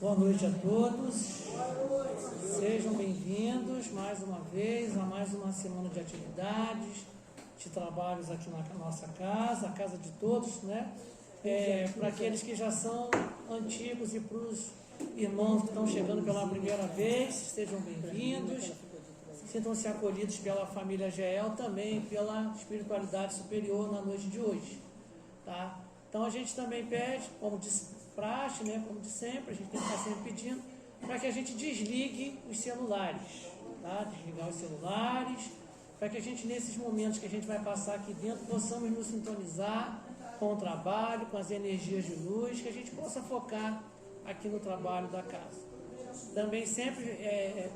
Boa noite a todos. Sejam bem-vindos mais uma vez a mais uma semana de atividades, de trabalhos aqui na nossa casa, a casa de todos, né? Para aqueles que já são antigos e para os irmãos que estão chegando pela primeira vez, sejam bem-vindos. Sintam-se acolhidos pela família GEL, também pela espiritualidade superior na noite de hoje, tá? Então a gente também pede, como de praxe, né, como de sempre, a gente tem que estar sempre pedindo, para que a gente desligue os celulares, tá? Desligar os celulares, para que a gente, nesses momentos que a gente vai passar aqui dentro, possamos nos sintonizar com o trabalho, com as energias de luz, que a gente possa focar aqui no trabalho da casa. Também sempre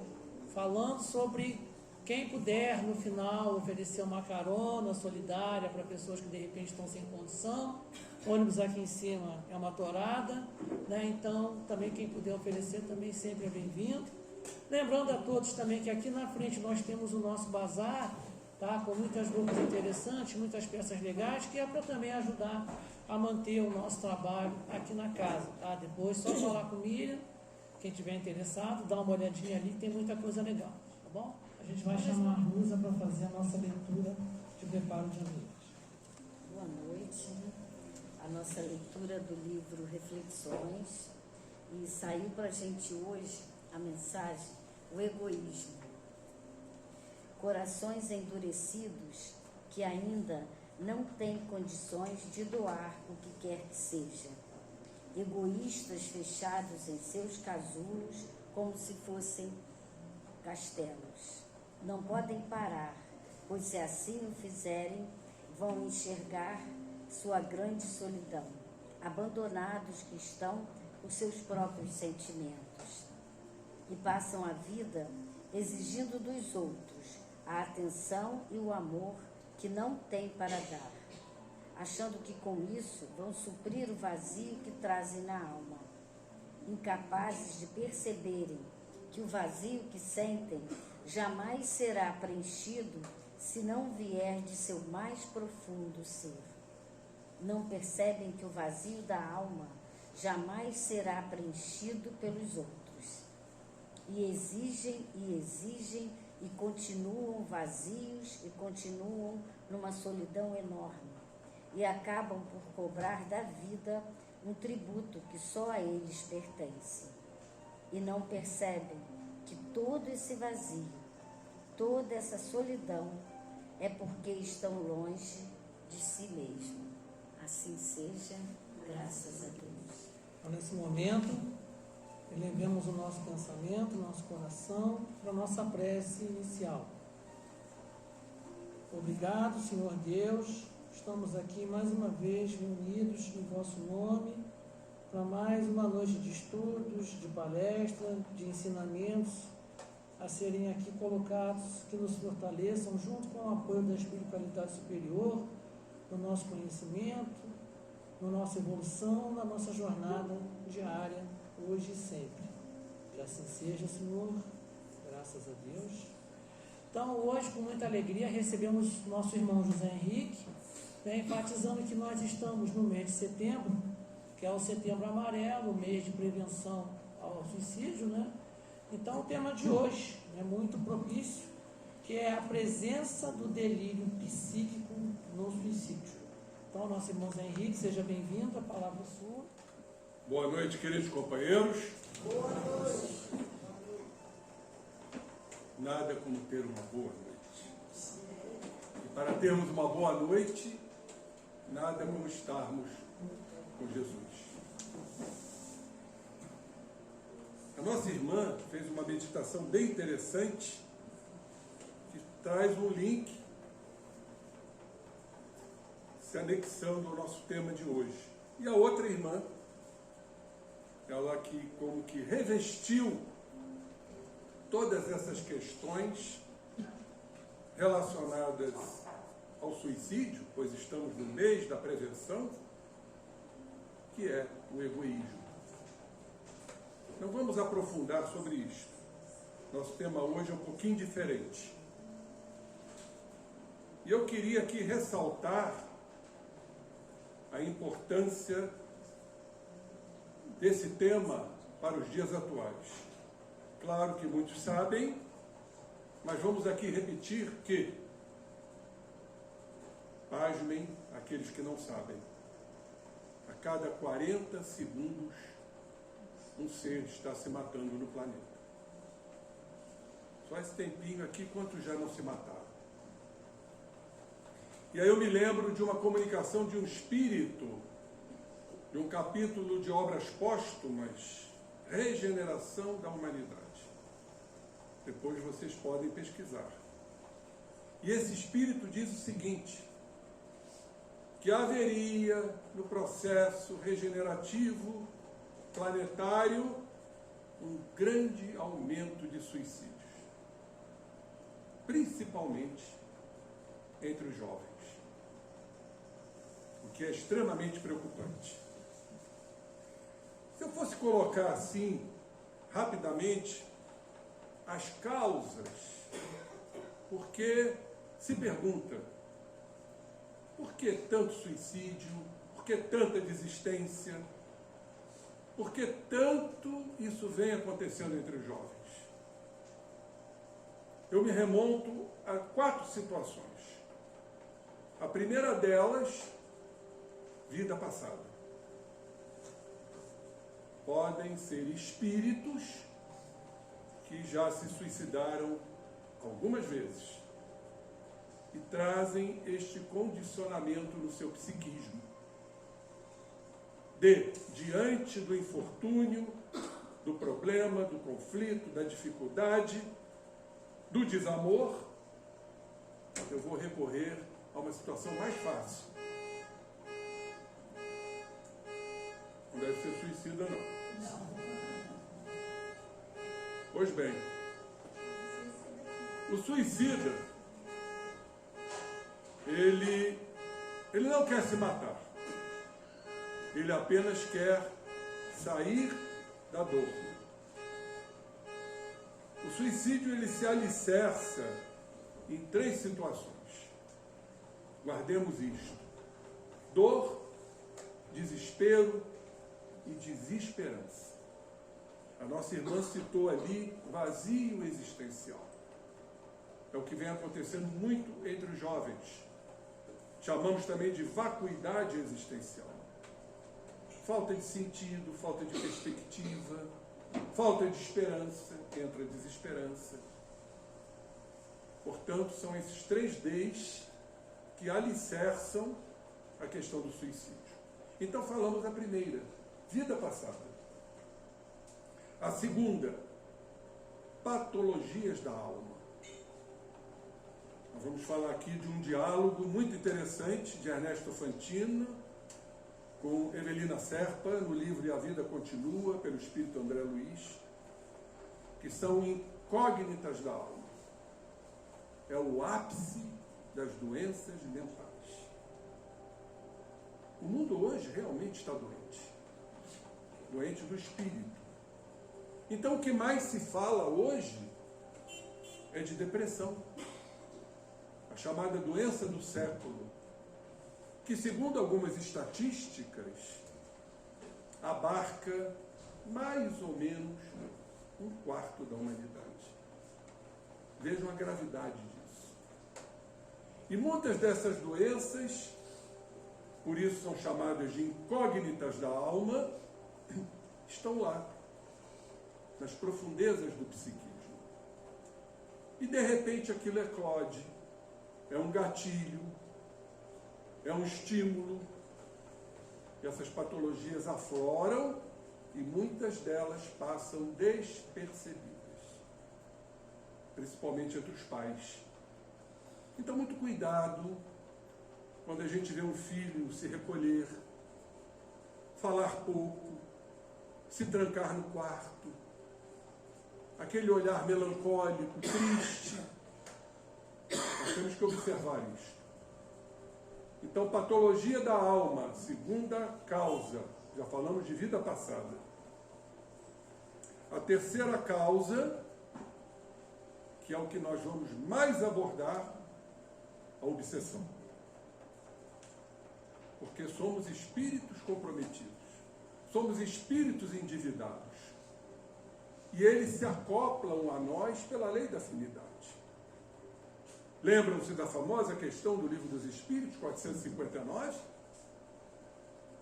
falando sobre quem puder, no final, oferecer uma carona solidária para pessoas que de repente estão sem condição. O ônibus aqui em cima é uma torada, né? Então também quem puder oferecer também sempre é bem-vindo. Lembrando a todos também que aqui na frente nós temos o nosso bazar, tá? Com muitas roupas interessantes, muitas peças legais, que é para também ajudar a manter o nosso trabalho aqui na casa, tá? Depois só falar com o Miriam, quem tiver interessado, dá uma olhadinha ali, tem muita coisa legal, tá bom? A gente vai chamar a Rosa para fazer a nossa leitura de preparo de amigos. Boa noite. A nossa leitura do livro Reflexões, e saiu para a gente hoje a mensagem: o egoísmo. Corações endurecidos que ainda não têm condições de doar o que quer que seja. Egoístas fechados em seus casulos como se fossem castelos. Não podem parar, pois se assim o fizerem, vão enxergar sua grande solidão, abandonados que estão os seus próprios sentimentos. E passam a vida exigindo dos outros a atenção e o amor que não têm para dar, achando que com isso vão suprir o vazio que trazem na alma, incapazes de perceberem que o vazio que sentem jamais será preenchido se não vier de seu mais profundo ser. Não percebem que o vazio da alma jamais será preenchido pelos outros. E exigem e continuam vazios e continuam numa solidão enorme. E acabam por cobrar da vida um tributo que só a eles pertence. E não percebem que todo esse vazio, toda essa solidão é porque estão longe de si mesmo. Assim seja, graças a Deus. Então, nesse momento, elevemos o nosso pensamento, o nosso coração para a nossa prece inicial. Obrigado, Senhor Deus. Estamos aqui mais uma vez reunidos em vosso nome para mais uma noite de estudos, de palestra, de ensinamentos a serem aqui colocados, que nos fortaleçam junto com o apoio da espiritualidade superior, no nosso conhecimento, na nossa evolução, na nossa jornada diária, hoje e sempre. Que assim seja, Senhor, graças a Deus. Então, hoje, com muita alegria, recebemos nosso irmão José Henrique, né, enfatizando que nós estamos no mês de setembro, que é o Setembro Amarelo, o mês de prevenção ao suicídio, né? Então, o tema de hoje é muito propício, que é a presença do delírio psíquico no suicídio. Então, nosso irmão Zé Henrique, seja bem-vindo, a palavra é sua. Boa noite, queridos companheiros. Boa noite. Nada como ter uma boa noite. E para termos uma boa noite, nada como estarmos com Jesus. A nossa irmã fez uma meditação bem interessante, que traz um link se anexando ao nosso tema de hoje. E a outra irmã, ela que como que revestiu todas essas questões relacionadas ao suicídio, pois estamos no mês da prevenção, que é o egoísmo. Não vamos aprofundar sobre isto. Nosso tema hoje é um pouquinho diferente. E eu queria aqui ressaltar a importância desse tema para os dias atuais. Claro que muitos sabem, mas vamos aqui repetir que, pasmem aqueles que não sabem, a cada 40 segundos um ser está se matando no planeta. Só esse tempinho aqui, quantos já não se mataram? E aí eu me lembro de uma comunicação de um espírito, de um capítulo de Obras Póstumas, Regeneração da Humanidade. Depois vocês podem pesquisar. E esse espírito diz o seguinte, que haveria no processo regenerativo planetário um grande aumento de suicídios, principalmente entre os jovens, o que é extremamente preocupante. Se eu fosse colocar assim, rapidamente, as causas, porque se pergunta, por que tanto suicídio, por que tanta desistência, por que tanto isso vem acontecendo entre os jovens? Eu me remonto a 4 situações. A primeira delas, vida passada. Podem ser espíritos que já se suicidaram algumas vezes e trazem este condicionamento no seu psiquismo. Diante do infortúnio, do problema, do conflito, da dificuldade, do desamor, eu vou recorrer a uma situação mais fácil. Não deve ser suicida, não. Pois bem, o suicida, ele não quer se matar. Ele apenas quer sair da dor. O suicídio, ele se alicerça em 3 situações. Guardemos isto: dor, desespero e desesperança. A nossa irmã citou ali vazio existencial. É o que vem acontecendo muito entre os jovens. Chamamos também de vacuidade existencial. Falta de sentido, falta de perspectiva, falta de esperança, entra a desesperança. Portanto, são esses 3 Ds que alicerçam a questão do suicídio. Então falamos da primeira, vida passada. A segunda, patologias da alma. Nós vamos falar aqui de um diálogo muito interessante de Ernesto Fantino com Evelina Serpa, no livro E a Vida Continua, pelo Espírito André Luiz, que são incógnitas da alma. É o ápice das doenças mentais. O mundo hoje realmente está doente. Doente do espírito. Então o que mais se fala hoje é de depressão. A chamada doença do século, que segundo algumas estatísticas, abarca mais ou menos 1/4 da humanidade. Vejam a gravidade disso. E muitas dessas doenças, por isso são chamadas de incógnitas da alma, estão lá, nas profundezas do psiquismo. E de repente aquilo eclode, é um gatilho, é um estímulo, e essas patologias afloram e muitas delas passam despercebidas, principalmente entre os pais. Então, muito cuidado quando a gente vê um filho se recolher, falar pouco, se trancar no quarto, aquele olhar melancólico, triste. Nós temos que observar isso. Então, patologia da alma, segunda causa. Já falamos de vida passada. A terceira causa, que é o que nós vamos mais abordar, a obsessão. Porque somos espíritos comprometidos. Somos espíritos endividados. e eles se acoplam a nós pela lei da afinidade. Lembram-se da famosa questão do Livro dos Espíritos, 459?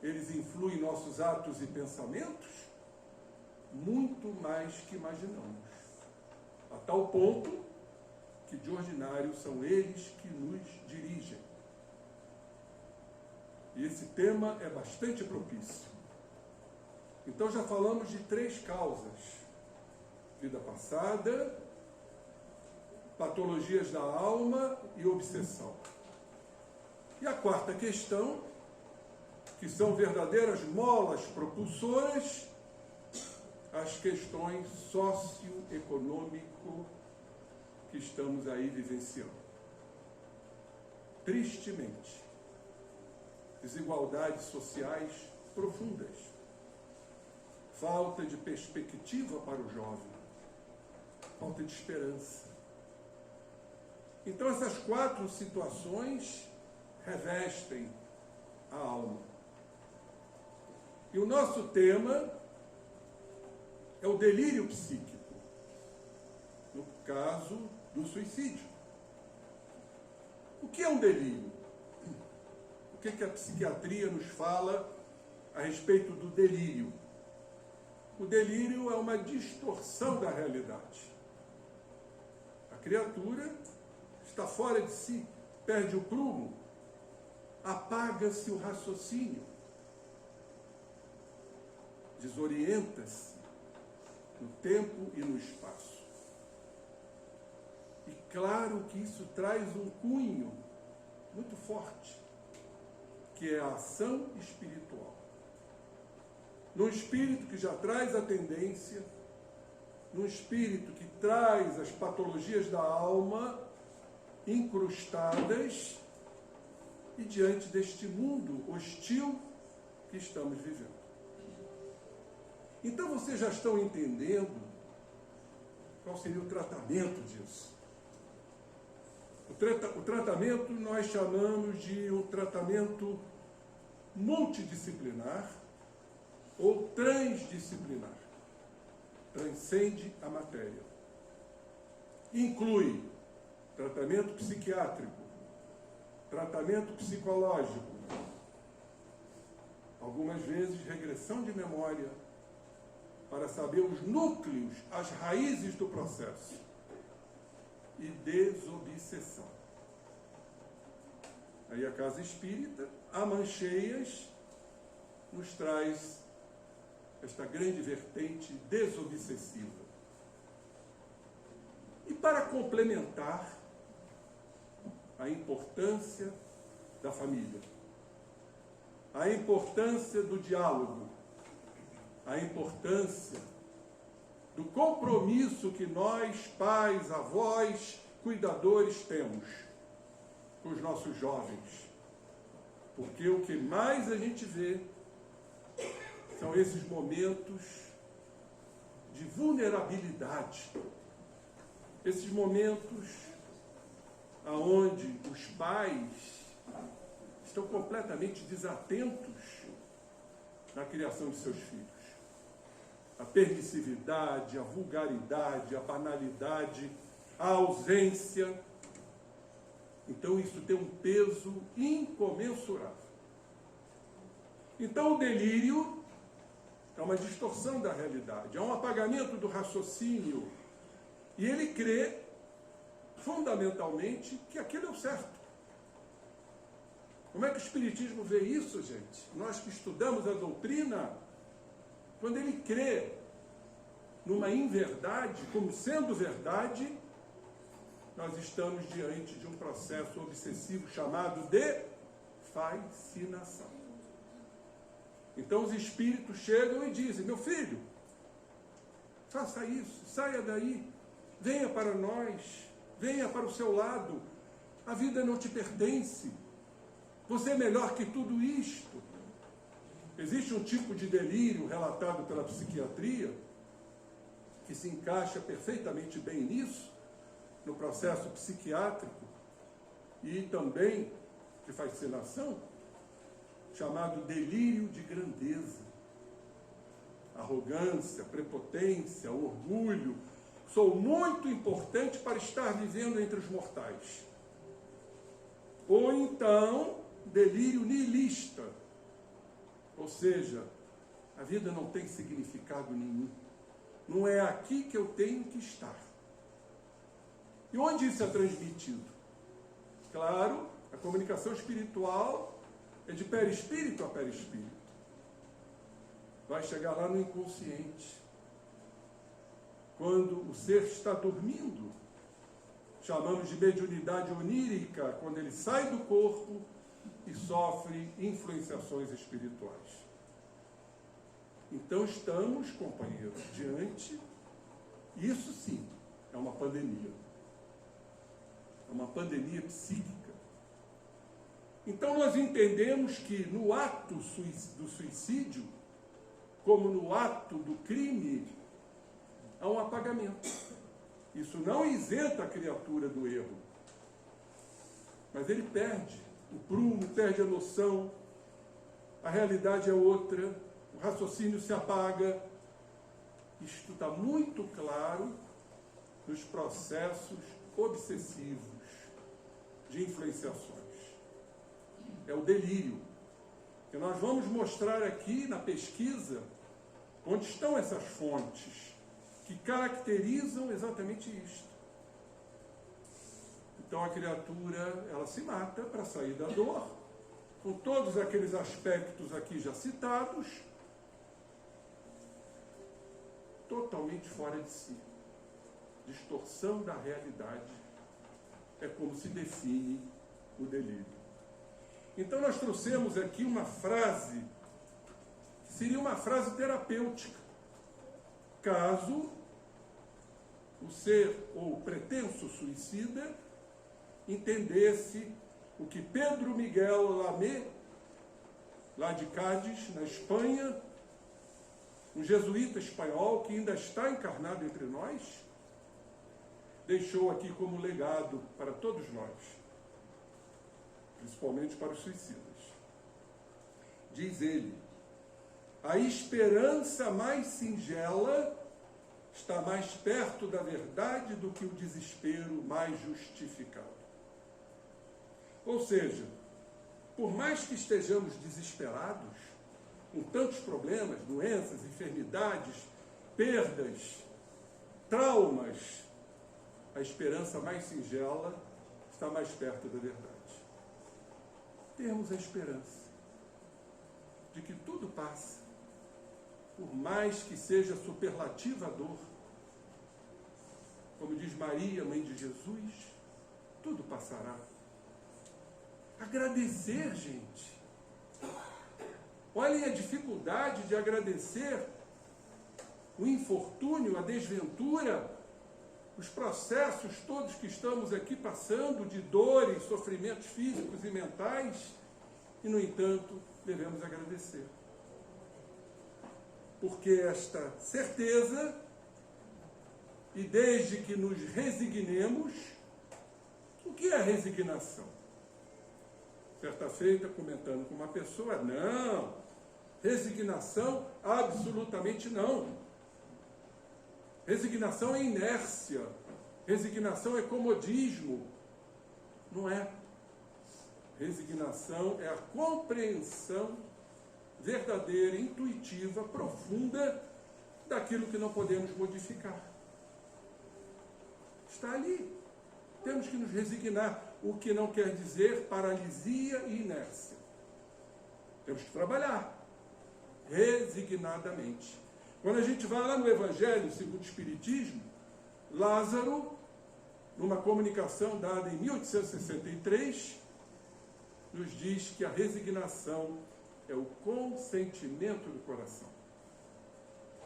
Eles influem nossos atos e pensamentos muito mais que imaginamos, a tal ponto que de ordinário são eles que nos dirigem. E esse tema é bastante propício. Então já falamos de 3 causas: vida passada, patologias da alma e obsessão. E a 4ª questão, que são verdadeiras molas propulsoras, as questões socioeconômico que estamos aí vivenciando. Tristemente, desigualdades sociais profundas, falta de perspectiva para o jovem, falta de esperança. Então essas 4 situações revestem a alma. E o nosso tema é o delírio psíquico, no caso do suicídio. O que é um delírio? O que a psiquiatria nos fala a respeito do delírio? O delírio é uma distorção da realidade. A criatura está fora de si, perde o prumo, apaga-se o raciocínio, desorienta-se no tempo e no espaço. E claro que isso traz um cunho muito forte, que é a ação espiritual. No espírito que já traz a tendência, no espírito que traz as patologias da alma incrustadas, e diante deste mundo hostil que estamos vivendo. Então vocês já estão entendendo qual seria o tratamento disso. O tratamento nós chamamos de um tratamento multidisciplinar ou transdisciplinar. Transcende a matéria. Inclui tratamento psiquiátrico, tratamento psicológico, algumas vezes regressão de memória, para saber os núcleos, as raízes do processo, e desobsessão. Aí a Casa Espírita, a Mancheias, nos traz esta grande vertente desobsessiva. E para complementar a importância da família, a importância do diálogo, a importância do compromisso que nós, pais, avós, cuidadores, temos com os nossos jovens. Porque o que mais a gente vê são esses momentos de vulnerabilidade, esses momentos aonde os pais estão completamente desatentos na criação de seus filhos. A permissividade, a vulgaridade, a banalidade, a ausência. Então isso tem um peso incomensurável. Então o delírio é uma distorção da realidade, é um apagamento do raciocínio. E ele crê, fundamentalmente, que aquilo é o certo. Como é que o Espiritismo vê isso, gente? Nós que estudamos a doutrina, quando ele crê numa inverdade, como sendo verdade, nós estamos diante de um processo obsessivo chamado de fascinação. Então os espíritos chegam e dizem: meu filho, faça isso, saia daí, venha para nós, venha para o seu lado, a vida não te pertence, você é melhor que tudo isto. Existe um tipo de delírio relatado pela psiquiatria que se encaixa perfeitamente bem nisso, no processo psiquiátrico e também de fascinação, chamado delírio de grandeza. arrogância, prepotência, orgulho. Sou muito importante para estar vivendo entre os mortais. Ou então, delírio nihilista. Ou seja, a vida não tem significado nenhum. Não é aqui que eu tenho que estar. E onde isso é transmitido? Claro, a comunicação espiritual é de perispírito a perispírito. Vai chegar lá no inconsciente. Quando o ser está dormindo, chamamos de mediunidade onírica, quando ele sai do corpo e sofre influenciações espirituais. Então estamos, companheiros, diante, isso sim, é uma pandemia. É uma pandemia psíquica. Então nós entendemos que no ato do suicídio, como no ato do crime, há um apagamento. Isso não isenta a criatura do erro. Mas ele perde o prumo, perde a noção, a realidade é outra, o raciocínio se apaga. Isto está muito claro nos processos obsessivos de influenciações. É o delírio. Que nós vamos mostrar aqui na pesquisa onde estão essas fontes que caracterizam exatamente isto. Então a criatura, ela se mata para sair da dor, com todos aqueles aspectos aqui já citados, totalmente fora de si. Distorção da realidade é como se define o delírio. Então nós trouxemos aqui uma frase, que seria uma frase terapêutica, caso o ser ou o pretenso suicida entendesse o que Pedro Miguel Lamé, lá de Cádiz, na Espanha, um jesuíta espanhol que ainda está encarnado entre nós, deixou aqui como legado para todos nós, principalmente para os suicidas. Diz ele: a esperança mais singela está mais perto da verdade do que o desespero mais justificado. Ou seja, por mais que estejamos desesperados, com tantos problemas, doenças, enfermidades, perdas, traumas, a esperança mais singela está mais perto da verdade. Temos a esperança de que tudo passa, por mais que seja superlativa a dor. Como diz Maria, mãe de Jesus, tudo passará. Agradecer, gente. Olhem a dificuldade de agradecer o infortúnio, a desventura, os processos todos que estamos aqui passando de dores, sofrimentos físicos e mentais, e, no entanto, devemos agradecer. Porque esta certeza, e desde que nos resignemos, o que é resignação? Certa feita, comentando com uma pessoa, não, resignação, absolutamente não. Resignação é inércia, resignação é comodismo. Não é. Resignação é a compreensão verdadeira, intuitiva, profunda daquilo que não podemos modificar. Está ali. Temos que nos resignar, o que não quer dizer paralisia e inércia. Temos que trabalhar resignadamente. Quando a gente vai lá no Evangelho segundo o Espiritismo, Lázaro, numa comunicação dada em 1863, nos diz que a resignação é o consentimento do coração.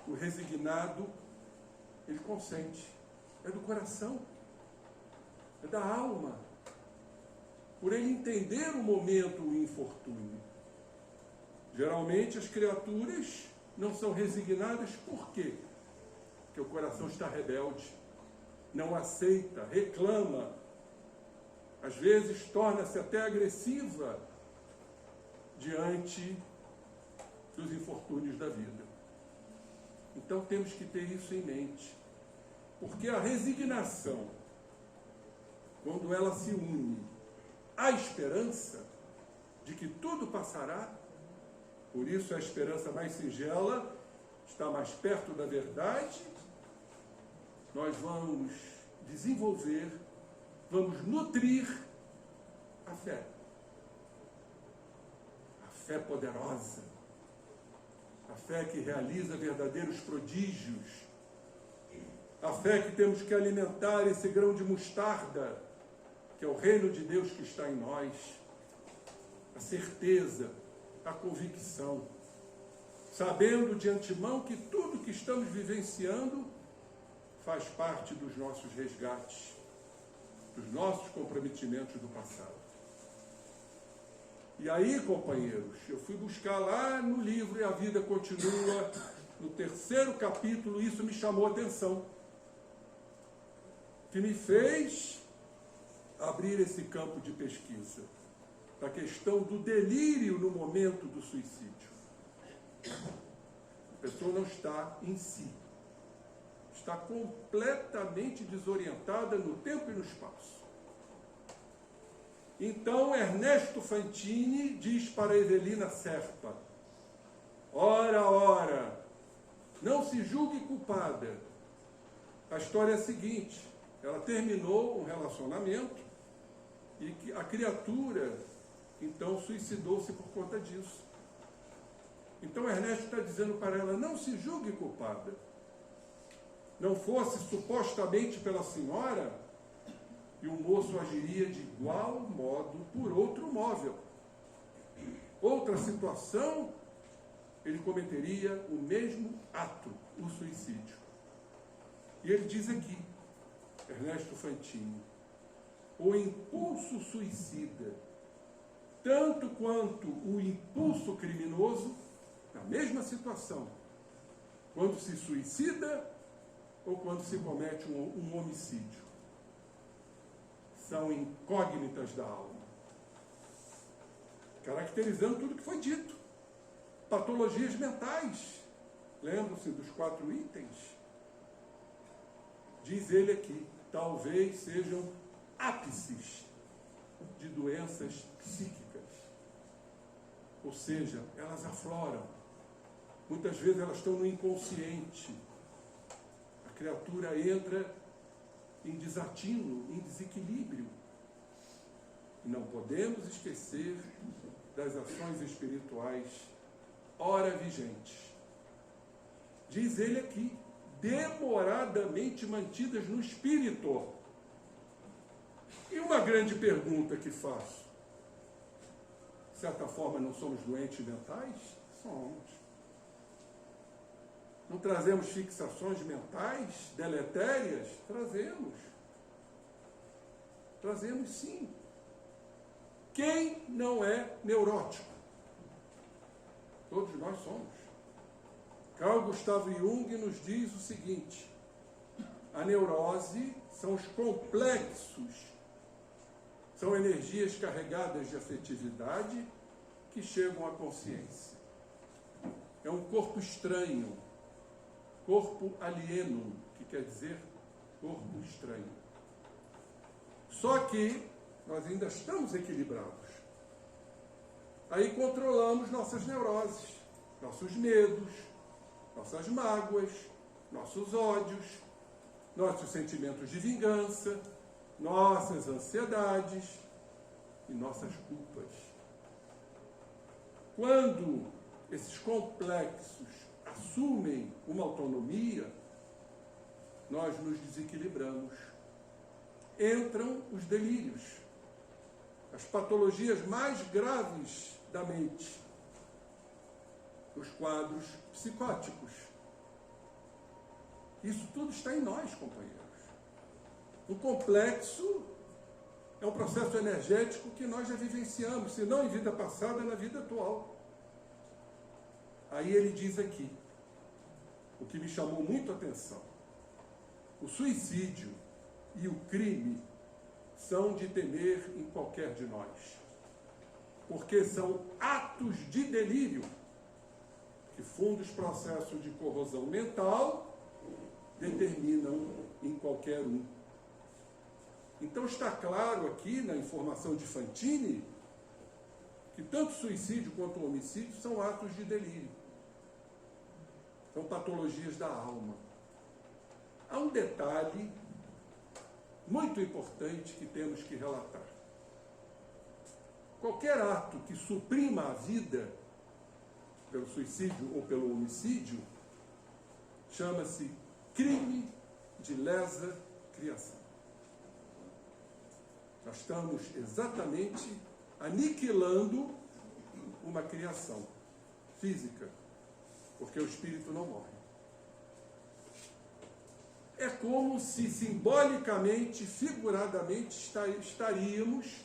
O resignado, ele consente. É do coração. É da alma. Por ele entender o momento, o infortúnio. Geralmente as criaturas não são resignadas, por quê? Porque o coração está rebelde, não aceita, reclama, às vezes torna-se até agressiva diante dos infortúnios da vida. Então temos que ter isso em mente. Porque a resignação, quando ela se une à esperança de que tudo passará, por isso a esperança mais singela está mais perto da verdade, nós vamos desenvolver, vamos nutrir a fé. A fé poderosa. A fé que realiza verdadeiros prodígios. A fé que temos que alimentar esse grão de mostarda, que é o reino de Deus que está em nós. A certeza, a convicção. Sabendo de antemão que tudo que estamos vivenciando faz parte dos nossos resgates, dos nossos comprometimentos do passado. E aí, companheiros, eu fui buscar lá no livro E a Vida Continua, no 3º capítulo, isso me chamou a atenção. Que me fez abrir esse campo de pesquisa, da questão do delírio no momento do suicídio. A pessoa não está em si. Está completamente desorientada no tempo e no espaço. Então, Ernesto Fantini diz para Evelina Serpa: ora, ora, não se julgue culpada. A história é a seguinte: ela terminou um relacionamento e que a criatura, então, suicidou-se por conta disso. Então, Ernesto está dizendo para ela: não se julgue culpada. Não fosse supostamente pela senhora, e o moço agiria de igual modo por outro móvel. Outra situação, ele cometeria o mesmo ato, o suicídio. E ele diz aqui, Ernesto Fantini: o impulso suicida, tanto quanto o impulso criminoso, na mesma situação, quando se suicida ou quando se comete um homicídio, são incógnitas da alma, caracterizando tudo que foi dito. Patologias mentais, lembram-se dos 4 itens? Diz ele aqui, talvez sejam ápices de doenças psíquicas. Ou seja, elas afloram. Muitas vezes elas estão no inconsciente. A criatura entra em desatino, em desequilíbrio. E não podemos esquecer das ações espirituais ora vigentes. Diz ele aqui, demoradamente mantidas no espírito. E uma grande pergunta que faço: de certa forma, não somos doentes mentais? Somos. Não trazemos fixações mentais deletérias? Trazemos. Trazemos sim. Quem não é neurótico? Todos nós somos. Carl Gustav Jung nos diz o seguinte: a neurose são os complexos, são energias carregadas de afetividade que chegam à consciência. É um corpo estranho, corpo alieno, que quer dizer corpo estranho. Só que nós ainda estamos equilibrados. Aí controlamos nossas neuroses, nossos medos, nossas mágoas, nossos ódios, nossos sentimentos de vingança, nossas ansiedades e nossas culpas. Quando esses complexos assumem uma autonomia, nós nos desequilibramos. Entram os delírios, as patologias mais graves da mente, os quadros psicóticos. Isso tudo está em nós, companheiros. O complexo é um processo energético que nós já vivenciamos, se não em vida passada, na vida atual. Aí ele diz aqui, o que me chamou muito a atenção: o suicídio e o crime são de temer em qualquer de nós, porque são atos de delírio que fundos processos de corrosão mental determinam em qualquer um. Então está claro aqui na informação de Fantini que tanto suicídio quanto homicídio são atos de delírio. São patologias da alma. Há um detalhe muito importante que temos que relatar. Qualquer ato que suprima a vida, pelo suicídio ou pelo homicídio, chama-se crime de lesa criação. Nós estamos exatamente aniquilando uma criação física, porque o espírito não morre. É como se simbolicamente, figuradamente, estaríamos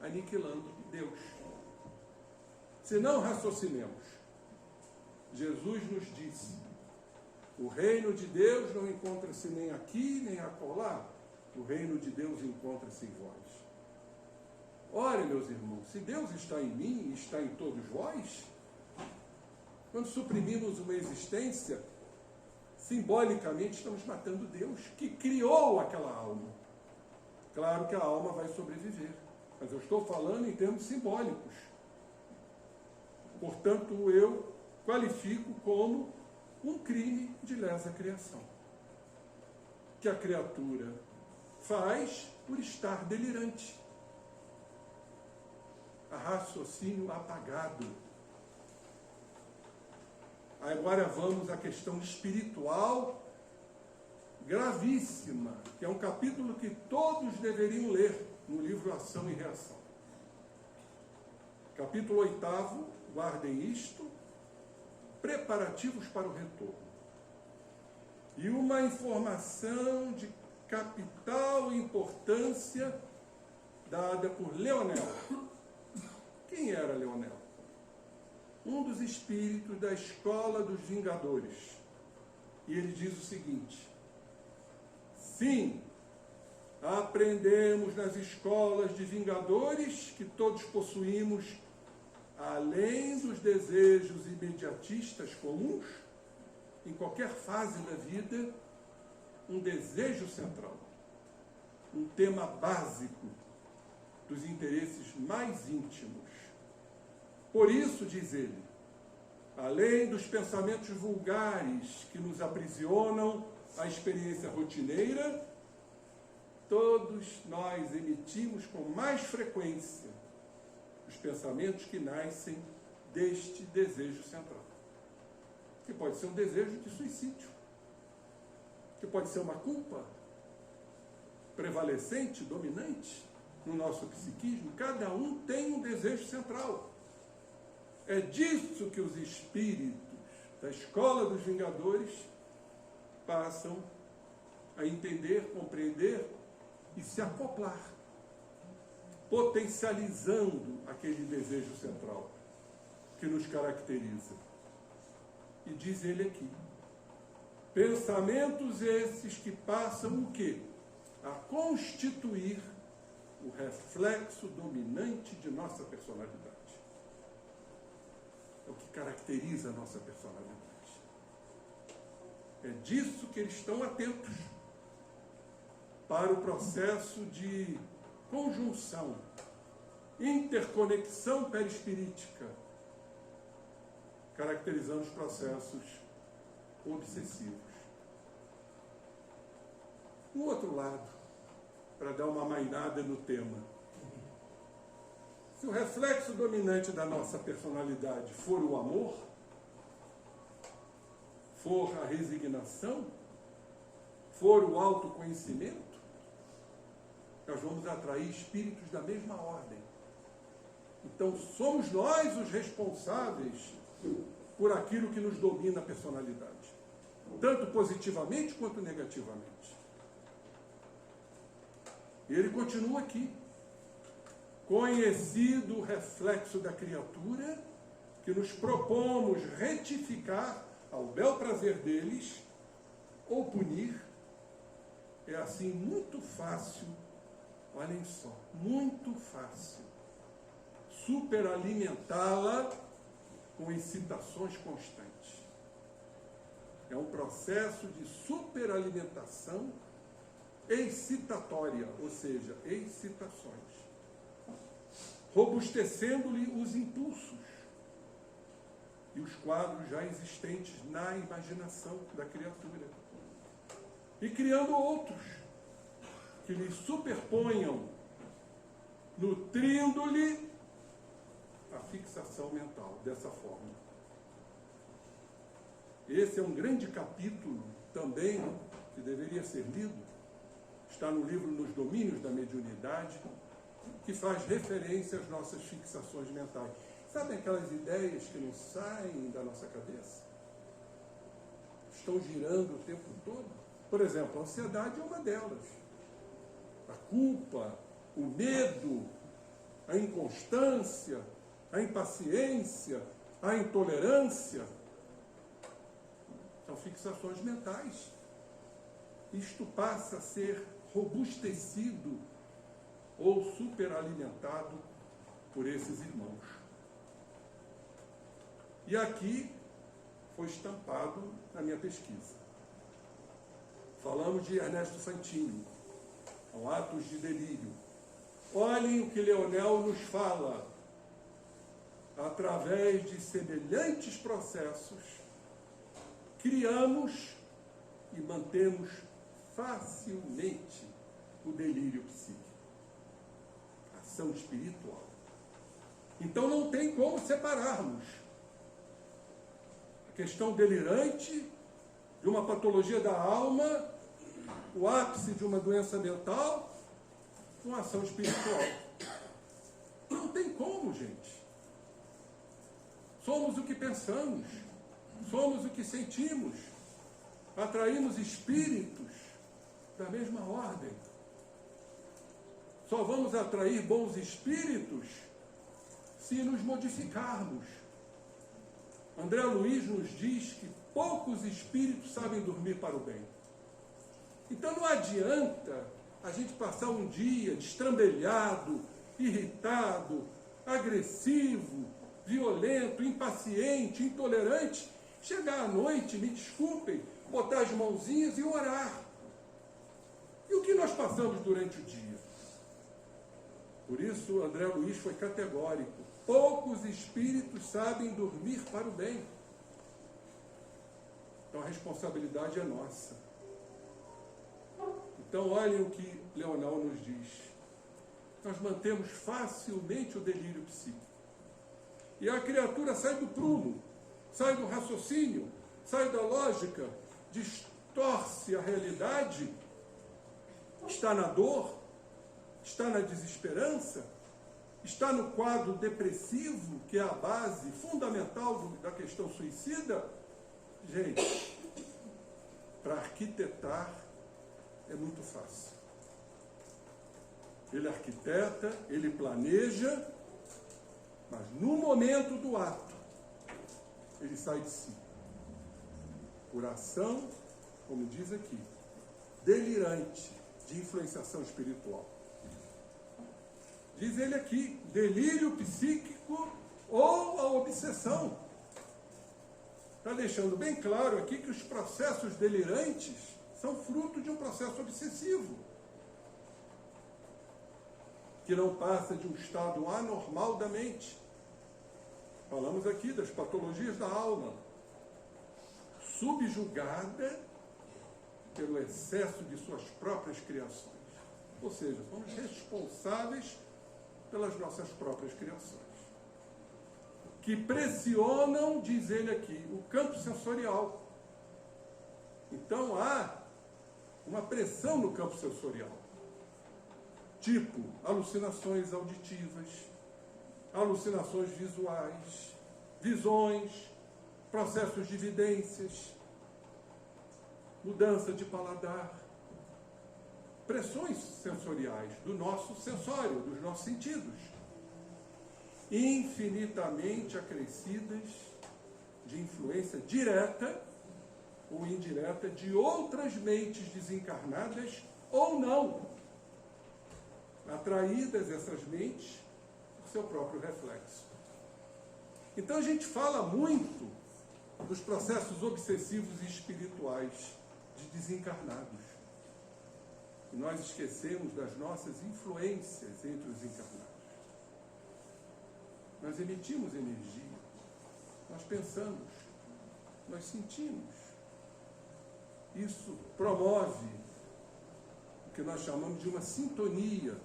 aniquilando Deus. Se não raciocinemos, Jesus nos disse: o reino de Deus não encontra-se nem aqui, nem acolá. O reino de Deus encontra-se em vós. Ora, meus irmãos, se Deus está em mim e está em todos vós, quando suprimimos uma existência, simbolicamente estamos matando Deus, que criou aquela alma. Claro que a alma vai sobreviver, mas eu estou falando em termos simbólicos. Portanto, eu qualifico como um crime de lesa criação, que a criatura faz por estar delirante, a raciocínio apagado. Agora vamos à questão espiritual gravíssima, que é um capítulo que todos deveriam ler no livro Ação e Reação. Capítulo 8, guardem isto, preparativos para o retorno. E uma informação de capital importância dada por Leonel. Quem era Leonel? Um dos espíritos da escola dos Vingadores. E ele diz o seguinte: sim, aprendemos nas escolas de Vingadores que todos possuímos, além dos desejos imediatistas comuns, em qualquer fase da vida, um desejo central, um tema básico dos interesses mais íntimos. Por isso, diz ele, além dos pensamentos vulgares que nos aprisionam à experiência rotineira, todos nós emitimos com mais frequência os pensamentos que nascem deste desejo central, que pode ser um desejo de suicídio, que pode ser uma culpa prevalecente, dominante no nosso psiquismo. Cada um tem um desejo central. É disso que os espíritos da escola dos Vingadores passam a entender, compreender e se acoplar, potencializando aquele desejo central que nos caracteriza. E diz ele aqui, pensamentos esses que passam o quê? A constituir o reflexo dominante de nossa personalidade. É o que caracteriza a nossa personalidade. É disso que eles estão atentos para o processo de conjunção, interconexão perispirítica, caracterizando os processos obsessivos. Um outro lado, para dar uma amainada no tema. Se o reflexo dominante da nossa personalidade for o amor, for a resignação, for o autoconhecimento, nós vamos atrair espíritos da mesma ordem. Então, somos nós os responsáveis por aquilo que nos domina a personalidade, tanto positivamente quanto negativamente. E ele continua aqui. Conhecido o reflexo da criatura, que nos propomos retificar ao bel prazer deles, ou punir, é assim muito fácil, olhem só, muito fácil, superalimentá-la com excitações constantes. É um processo de superalimentação excitatória, ou seja, excitações, robustecendo-lhe os impulsos e os quadros já existentes na imaginação da criatura, e criando outros que lhe superponham, nutrindo-lhe a fixação mental dessa forma. Esse é um grande capítulo também que deveria ser lido, está no livro Nos Domínios da Mediunidade, que faz referência às nossas fixações mentais. Sabem aquelas ideias que não saem da nossa cabeça? Estão girando o tempo todo? Por exemplo, a ansiedade é uma delas. A culpa, o medo, a inconstância, a impaciência, a intolerância, são fixações mentais. Isto passa a ser robustecido ou superalimentado por esses irmãos. E aqui foi estampado na minha pesquisa. Falamos de Ernesto Fantini, ao Atos de Delírio. Olhem o que Leonel nos fala. Através de semelhantes processos, criamos e mantemos facilmente o delírio psíquico, ação espiritual. Então não tem como separarmos a questão delirante de uma patologia da alma, o ápice de uma doença mental, com a ação espiritual. Não tem como, gente. Somos o que pensamos, somos o que sentimos, atraímos espíritos da mesma ordem. Só vamos atrair bons espíritos se nos modificarmos. André Luiz nos diz que poucos espíritos sabem dormir para o bem. Então não adianta a gente passar um dia destrambelhado, irritado, agressivo, violento, impaciente, intolerante, chegar à noite, me desculpem, botar as mãozinhas e orar. E o que nós passamos durante o dia? Por isso, André Luiz foi categórico. Poucos espíritos sabem dormir para o bem. Então a responsabilidade é nossa. Então olhem o que Leonel nos diz. Nós mantemos facilmente o delírio psíquico. E a criatura sai do prumo, sai do raciocínio, sai da lógica, distorce a realidade, está na dor, está na desesperança, está no quadro depressivo, que é a base fundamental da questão suicida. Gente, para arquitetar é muito fácil. Ele arquiteta, ele planeja, mas no momento do ato, ele sai de si. Por ação, como diz aqui, delirante, de influenciação espiritual. Diz ele aqui, delírio psíquico ou a obsessão. Está deixando bem claro aqui que os processos delirantes são fruto de um processo obsessivo, que não passa de um estado anormal da mente. Falamos aqui das patologias da alma, subjugada pelo excesso de suas próprias criações. Ou seja, somos responsáveis pelas nossas próprias criações, que pressionam, diz ele aqui, o campo sensorial. Então há uma pressão no campo sensorial, tipo alucinações auditivas, alucinações visuais, visões, processos de evidências, mudança de paladar, pressões sensoriais do nosso sensório, dos nossos sentidos, infinitamente acrescidas de influência direta ou indireta de outras mentes desencarnadas ou não, atraídas essas mentes por seu próprio reflexo. Então a gente fala muito dos processos obsessivos e espirituais de desencarnados. E nós esquecemos das nossas influências entre os encarnados. Nós emitimos energia, nós pensamos, nós sentimos. Isso promove o que nós chamamos de uma sintonia.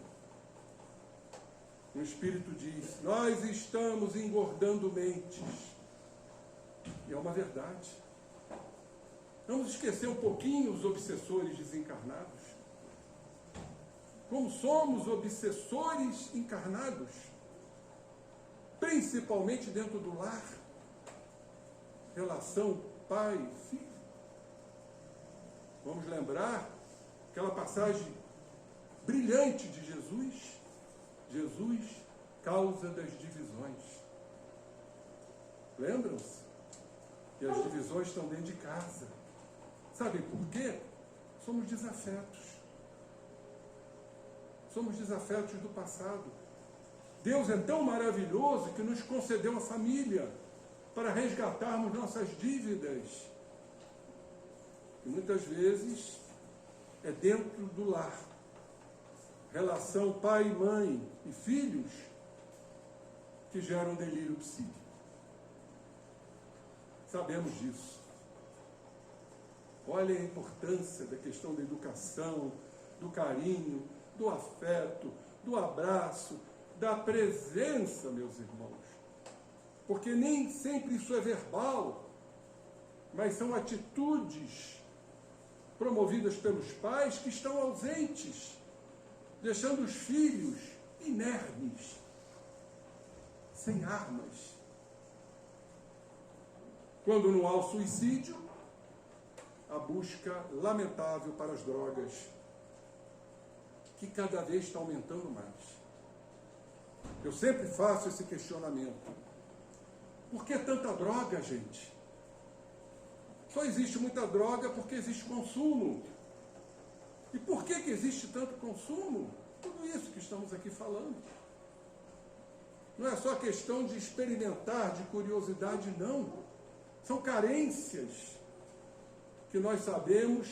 O Espírito diz, nós estamos engordando mentes. E é uma verdade. Vamos esquecer um pouquinho os obsessores desencarnados. Como somos obsessores encarnados, principalmente dentro do lar, relação pai-filho. Vamos lembrar aquela passagem brilhante de Jesus. Jesus, causa das divisões. Lembram-se? E as divisões estão dentro de casa. Sabem por quê? Somos desafetos. Somos desafetos do passado. Deus é tão maravilhoso que nos concedeu a família para resgatarmos nossas dívidas. E muitas vezes é dentro do lar. Relação pai, mãe e filhos que geram delírio psíquico. Sabemos disso. Olha a importância da questão da educação, do carinho, do afeto, do abraço, da presença, meus irmãos. Porque nem sempre isso é verbal, mas são atitudes promovidas pelos pais que estão ausentes, deixando os filhos inermes, sem armas. Quando não há o suicídio, a busca lamentável para as drogas, que cada vez está aumentando mais. Eu sempre faço esse questionamento. Por que tanta droga, gente? Só existe muita droga porque existe consumo. E por que existe tanto consumo? Tudo isso que estamos aqui falando. Não é só questão de experimentar, de curiosidade, não. São carências que nós sabemos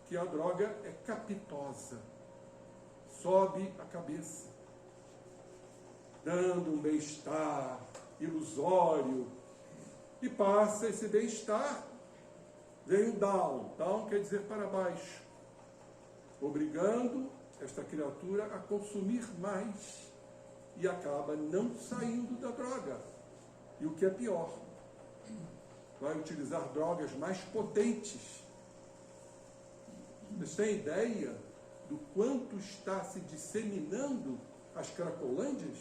que a droga é capitosa. Sobe a cabeça, dando um bem-estar ilusório. E passa esse bem-estar, vem o down. Down quer dizer para baixo. Obrigando esta criatura a consumir mais e acaba não saindo da droga. E o que é pior, vai utilizar drogas mais potentes. Vocês têm ideia do quanto está se disseminando as cracolândias?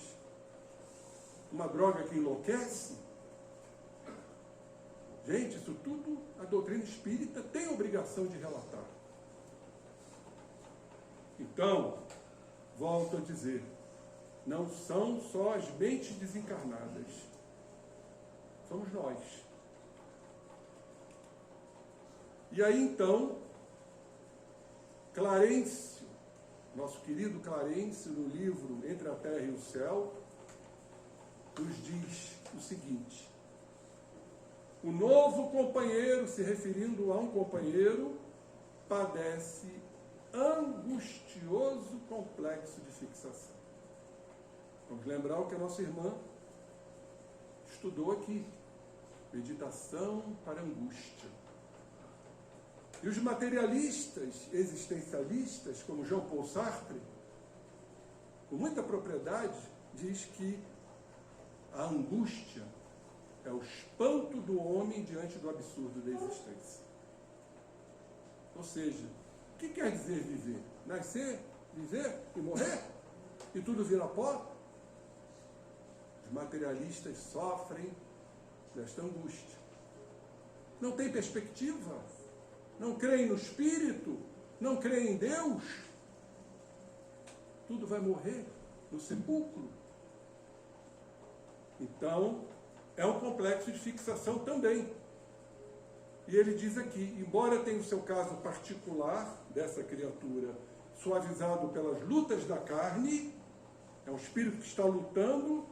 Uma droga que enlouquece? Gente, isso tudo a doutrina espírita tem obrigação de relatar. Então, volto a dizer, não são só as mentes desencarnadas, somos nós. E aí então, Clarencio, nosso querido Clarencio, no livro Entre a Terra e o Céu, nos diz o seguinte: o novo companheiro, se referindo a um companheiro, padece angustioso complexo de fixação. Vamos lembrar o que a nossa irmã estudou aqui. Meditação para angústia. E os materialistas existencialistas, como Jean Paul Sartre, com muita propriedade, diz que a angústia é o espanto do homem diante do absurdo da existência. Ou seja, o que quer dizer viver? Nascer, viver e morrer? E tudo vira pó? Os materialistas sofrem desta angústia. Não tem perspectiva, não creem no Espírito, não creem em Deus. Tudo vai morrer no sepulcro. Então, é um complexo de fixação também. E ele diz aqui, embora tenha o seu caso particular dessa criatura, suavizado pelas lutas da carne, é um espírito que está lutando,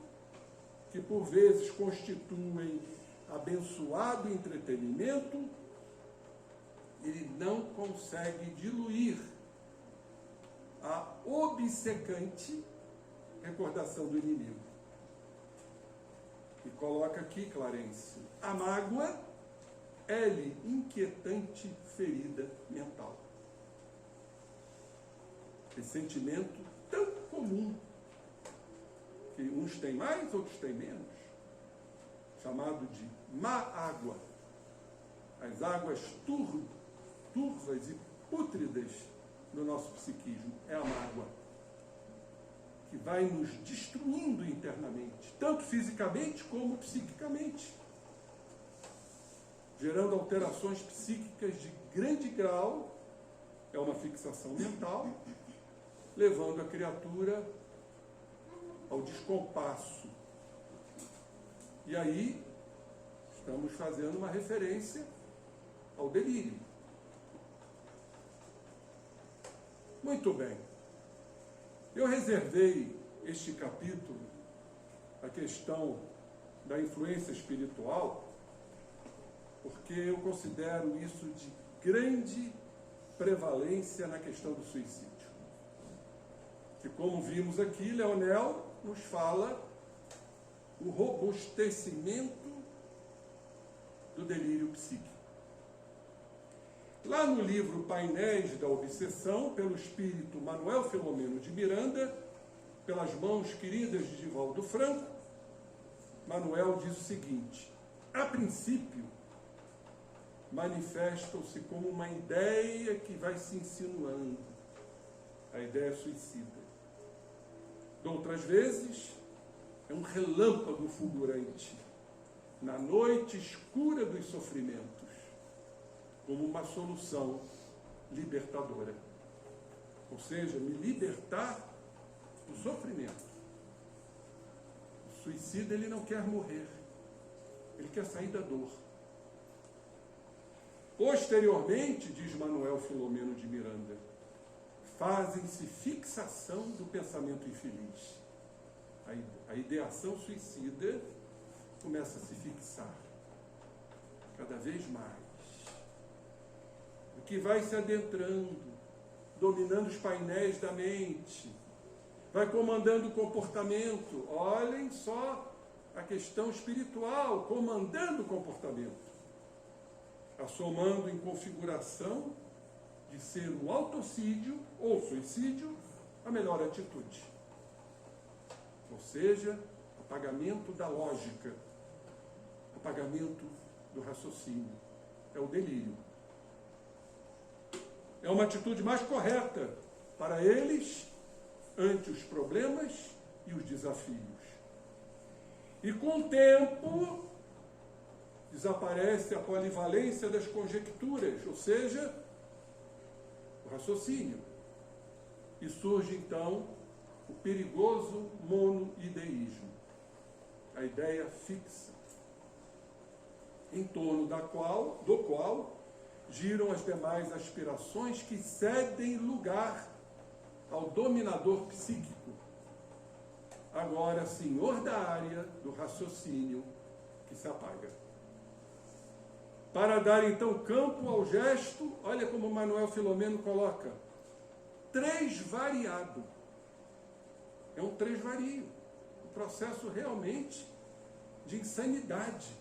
que por vezes constituem abençoado entretenimento, ele não consegue diluir a obcecante recordação do inimigo. E coloca aqui, Clarence, a mágoa é-lhe inquietante ferida mental. Esse sentimento tão comum, que uns têm mais, outros têm menos, chamado de má água. As águas turvas e pútridas do nosso psiquismo é a mágoa, que vai nos destruindo internamente, tanto fisicamente como psiquicamente, gerando alterações psíquicas de grande grau. É uma fixação mental, levando a criatura ao descompasso. E aí, estamos fazendo uma referência ao delírio. Muito bem. Eu reservei este capítulo, a questão da influência espiritual, porque eu considero isso de grande prevalência na questão do suicídio. Que, como vimos aqui, Leonel nos fala o robustecimento do delírio psíquico. Lá no livro Painéis da Obsessão, pelo espírito Manuel Filomeno de Miranda, pelas mãos queridas de Divaldo Franco, Manuel diz o seguinte: a princípio, manifestam-se como uma ideia que vai se insinuando, a ideia suicida. Outras vezes, é um relâmpago fulgurante, na noite escura dos sofrimentos, como uma solução libertadora. Ou seja, me libertar do sofrimento. O suicida, ele não quer morrer, ele quer sair da dor. Posteriormente, diz Manuel Filomeno de Miranda, fazem-se fixação do pensamento infeliz. A ideação suicida começa a se fixar cada vez mais. O que vai se adentrando, dominando os painéis da mente, vai comandando o comportamento. Olhem só a questão espiritual, comandando o comportamento, assomando em configuração de ser um autocídio ou suicídio a melhor atitude. Ou seja, apagamento da lógica, apagamento do raciocínio. É o delírio. É uma atitude mais correta para eles ante os problemas e os desafios. E com o tempo, desaparece a polivalência das conjecturas, ou seja, o raciocínio. E surge, então, o perigoso monoideísmo, a ideia fixa, em torno do qual giram as demais aspirações que cedem lugar ao dominador psíquico, agora senhor da área do raciocínio, que se apaga. Para dar então campo ao gesto, olha como Manuel Filomeno coloca, tresvariado. É um tresvario, um processo realmente de insanidade,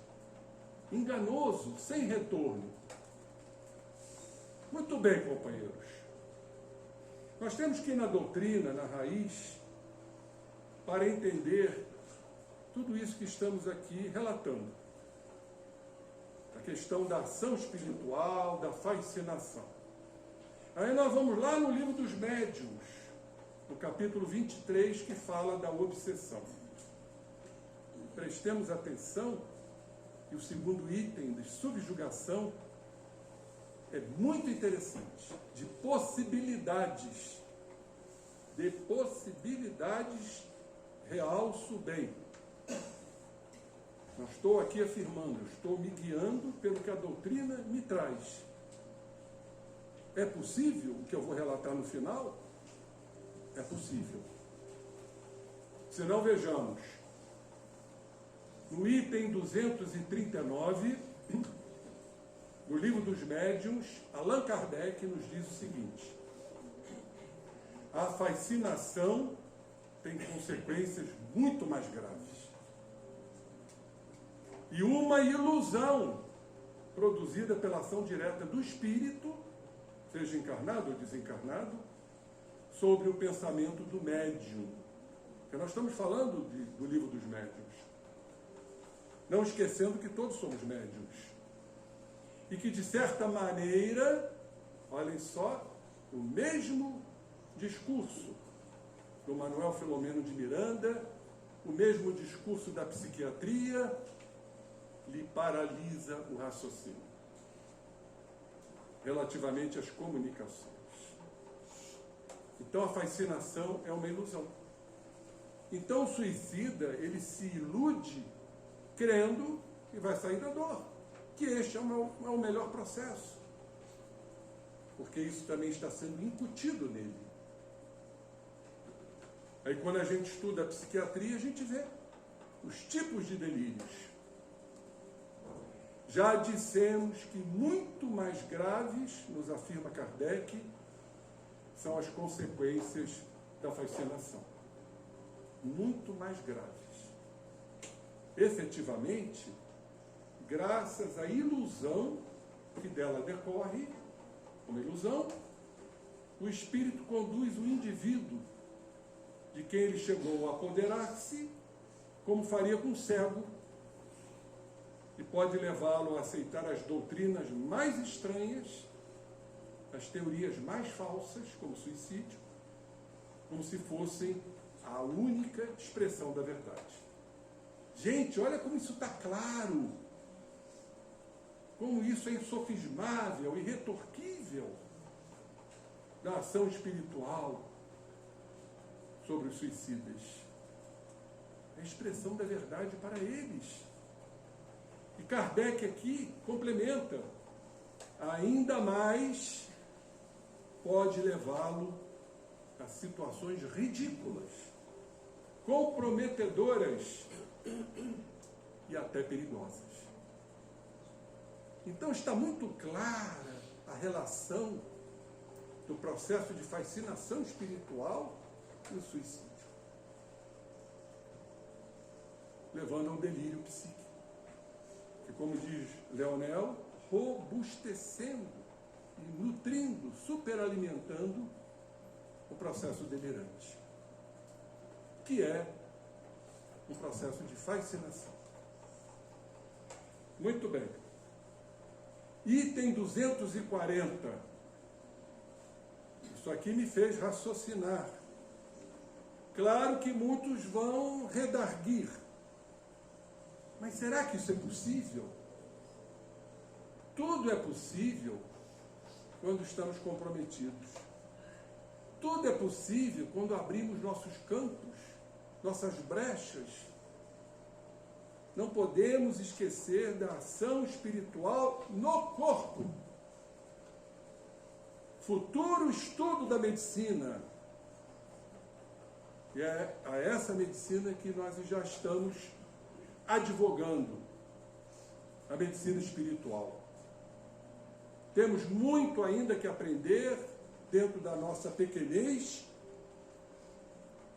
enganoso, sem retorno. Muito bem, companheiros. Nós temos que ir na doutrina, na raiz, para entender tudo isso que estamos aqui relatando. A questão da ação espiritual, da fascinação. Aí nós vamos lá no livro dos médiuns, no capítulo 23, que fala da obsessão. Prestemos atenção, e o segundo item de subjugação é muito interessante, de possibilidades realço bem. Não estou aqui afirmando, estou me guiando pelo que a doutrina me traz. É possível o que eu vou relatar no final? É possível. Se não, vejamos. no item 239, do Livro dos Médiuns, Allan Kardec nos diz o seguinte: a fascinação tem consequências muito mais graves. E uma ilusão produzida pela ação direta do espírito, seja encarnado ou desencarnado, sobre o pensamento do médium. Porque nós estamos falando do Livro dos Médiuns. Não esquecendo que todos somos médiuns. E que, de certa maneira, olhem só, o mesmo discurso do Manuel Filomeno de Miranda, o mesmo discurso da psiquiatria, lhe paralisa o raciocínio relativamente às comunicações. Então a fascinação é uma ilusão. Então o suicida, ele se ilude crendo que vai sair da dor, que este é o melhor processo, porque isso também está sendo incutido nele. Aí quando a gente estuda a psiquiatria, a gente vê os tipos de delírios. Já dissemos que muito mais graves, nos afirma Kardec, são as consequências da fascinação. Muito mais graves. Efetivamente, graças à ilusão que dela decorre, uma ilusão, o espírito conduz o indivíduo de quem ele chegou a apoderar-se, como faria com um cego, e pode levá-lo a aceitar as doutrinas mais estranhas, as teorias mais falsas, como suicídio, como se fossem a única expressão da verdade. Gente, olha como isso está claro, como isso é insofismável, irretorquível da ação espiritual sobre os suicidas. É a expressão da verdade para eles. E Kardec aqui complementa, ainda mais pode levá-lo a situações ridículas, comprometedoras e até perigosas. Então está muito clara a relação do processo de fascinação espiritual e o suicídio, levando ao delírio psíquico, que, como diz Leonel, robustecendo e nutrindo, superalimentando o processo delirante, que é um processo de fascinação. Muito bem. Item 240. Isso aqui me fez raciocinar. Claro que muitos vão redarguir. Mas será que isso é possível? Tudo é possível quando estamos comprometidos. Tudo é possível quando abrimos nossos campos, nossas brechas. Não podemos esquecer da ação espiritual no corpo. Futuro estudo da medicina. E é a essa medicina que nós já estamos advogando, a medicina espiritual. Temos muito ainda que aprender dentro da nossa pequenez,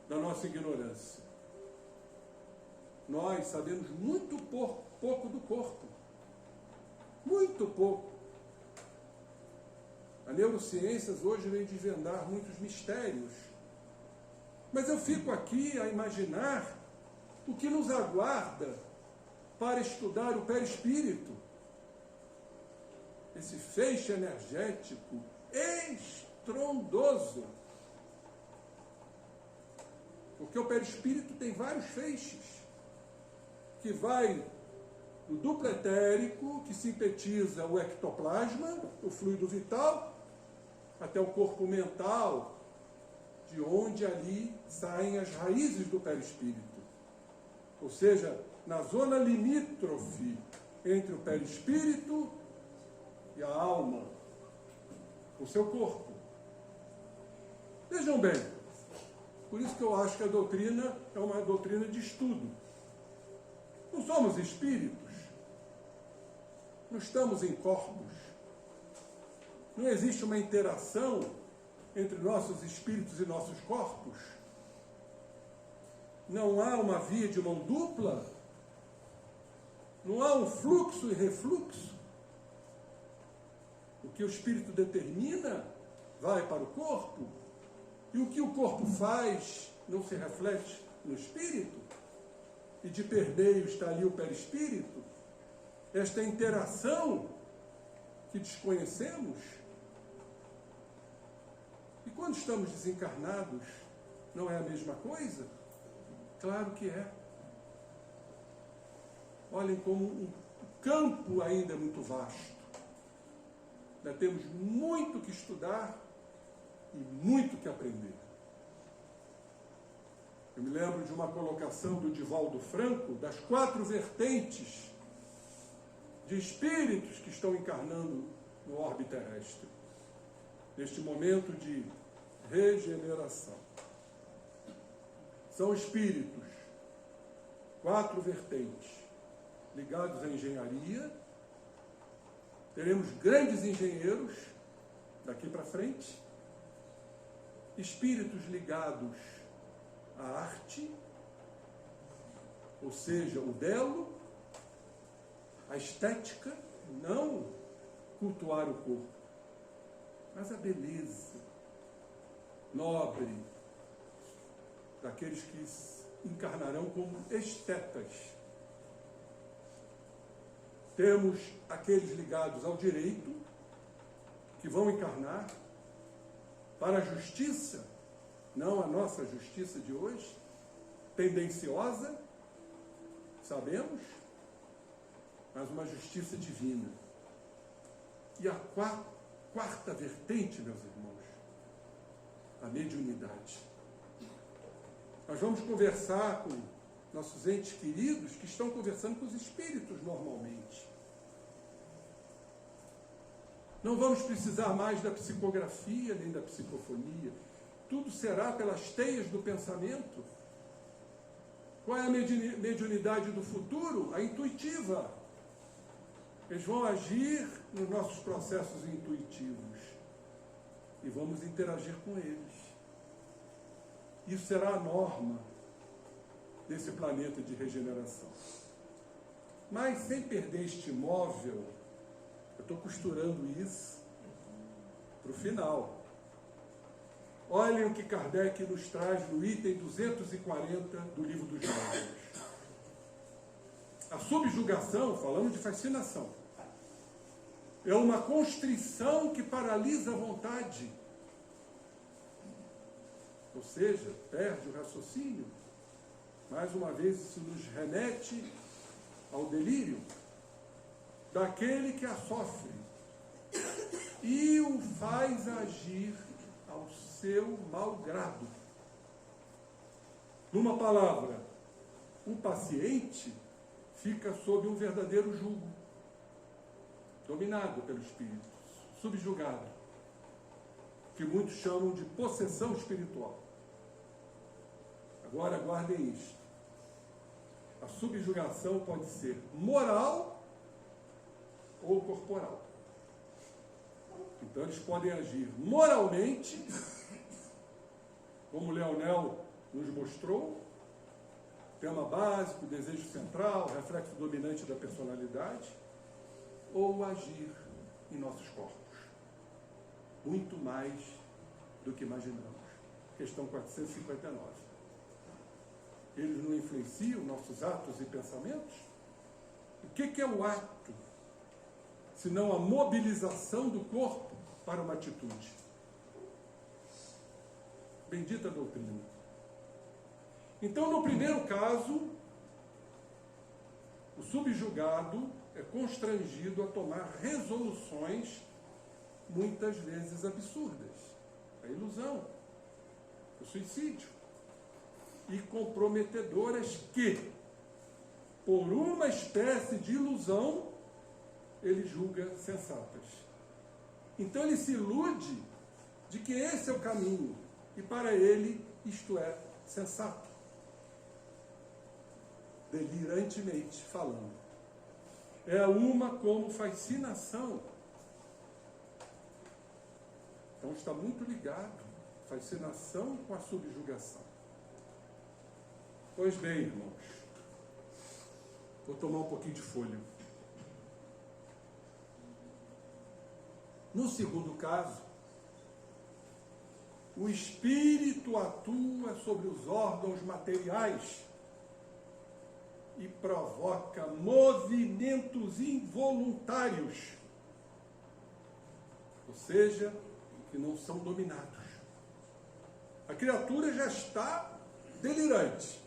da nossa ignorância. Nós sabemos muito pouco do corpo. Muito pouco. A neurociências hoje vem desvendar muitos mistérios. Mas eu fico aqui a imaginar o que nos aguarda para estudar o perispírito. Esse feixe energético estrondoso. Porque o perispírito tem vários feixes, que vai do duplo etérico, que sintetiza o ectoplasma, o fluido vital, até o corpo mental, de onde ali saem as raízes do perispírito. Ou seja, na zona limítrofe entre o perispírito e a alma, o seu corpo. Vejam bem, por isso que eu acho que a doutrina é uma doutrina de estudo. Não somos espíritos. Não estamos em corpos. Não existe uma interação entre nossos espíritos e nossos corpos. Não há uma via de mão dupla. Não há um fluxo e refluxo. O que o espírito determina vai para o corpo, e o que o corpo faz não se reflete no espírito, e de permeio está ali o perispírito. Esta interação que desconhecemos. E quando estamos desencarnados, não é a mesma coisa? Claro que é. Olhem como o campo ainda é muito vasto. Ainda temos muito que estudar e muito que aprender. Eu me lembro de uma colocação do Divaldo Franco, das 4 vertentes de espíritos que estão encarnando no orbe terrestre, neste momento de regeneração. São espíritos, 4 vertentes, ligados à engenharia. Teremos grandes engenheiros daqui para frente, espíritos ligados à arte, ou seja, o belo, a estética, não cultuar o corpo, mas a beleza nobre daqueles que encarnarão como estetas. Temos aqueles ligados ao direito, que vão encarnar para a justiça, não a nossa justiça de hoje, tendenciosa, sabemos, mas uma justiça divina. E a quarta vertente, meus irmãos, a mediunidade. Nós vamos conversar com nossos entes queridos que estão conversando com os espíritos normalmente. Não vamos precisar mais da psicografia nem da psicofonia. Tudo será pelas teias do pensamento. Qual é a mediunidade do futuro? A intuitiva. Eles vão agir nos nossos processos intuitivos e vamos interagir com eles. Isso será a norma desse planeta de regeneração. Mas sem perder este móvel, eu estou costurando isso para o final. Olhem o que Kardec nos traz no item 240 do Livro dos Médiuns. A subjugação, falamos de fascinação, é uma constrição que paralisa a vontade. Ou seja, perde o raciocínio. Mais uma vez, isso nos remete ao delírio daquele que a sofre e o faz agir ao seu mau grado. Numa palavra, o paciente fica sob um verdadeiro jugo, dominado pelo espírito, subjugado, que muitos chamam de possessão espiritual. Agora, guardem isto. A subjugação pode ser moral ou corporal. Então, eles podem agir moralmente, como Leonel nos mostrou, tema básico, desejo central, reflexo dominante da personalidade, ou agir em nossos corpos. Muito mais do que imaginamos. Questão 459. Eles não influenciam nossos atos e pensamentos? O que é o ato, senão a mobilização do corpo para uma atitude? Bendita doutrina. Então, no primeiro caso, o subjugado é constrangido a tomar resoluções muitas vezes absurdas. A ilusão, o suicídio. E comprometedoras que, por uma espécie de ilusão, ele julga sensatas. Então ele se ilude de que esse é o caminho, e para ele isto é sensato. delirantemente falando. É uma como fascinação. Então está muito ligado, fascinação com a subjugação. Pois bem, irmãos, vou tomar um pouquinho de fôlego. No segundo caso, o espírito atua sobre os órgãos materiais e provoca movimentos involuntários, ou seja, que não são dominados. A criatura já está delirante,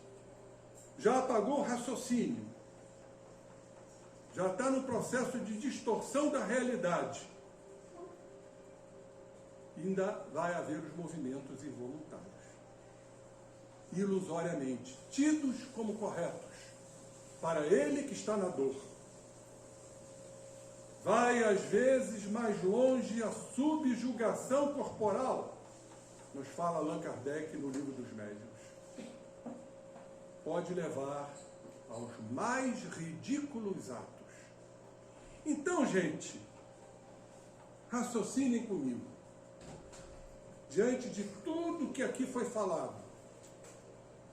já apagou o raciocínio, já está no processo de distorção da realidade. Ainda vai haver os movimentos involuntários, ilusoriamente, tidos como corretos, para ele que está na dor. Vai, às vezes, mais longe a subjugação corporal, nos fala Allan Kardec no Livro dos Médiuns. Pode levar aos mais ridículos atos. Então, gente, raciocinem comigo. Diante de tudo que aqui foi falado,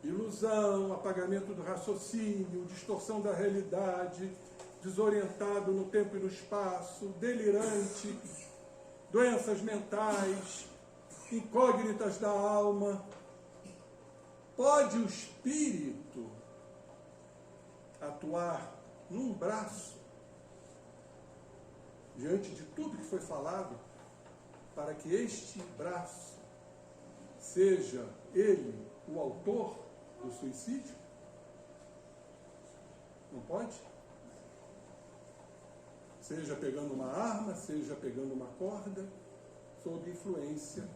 ilusão, apagamento do raciocínio, distorção da realidade, desorientado no tempo e no espaço, delirante, doenças mentais, incógnitas da alma, pode o espírito atuar num braço, diante de tudo que foi falado, para que este braço seja ele o autor do suicídio? Não pode? Seja pegando uma arma, seja pegando uma corda, sob influência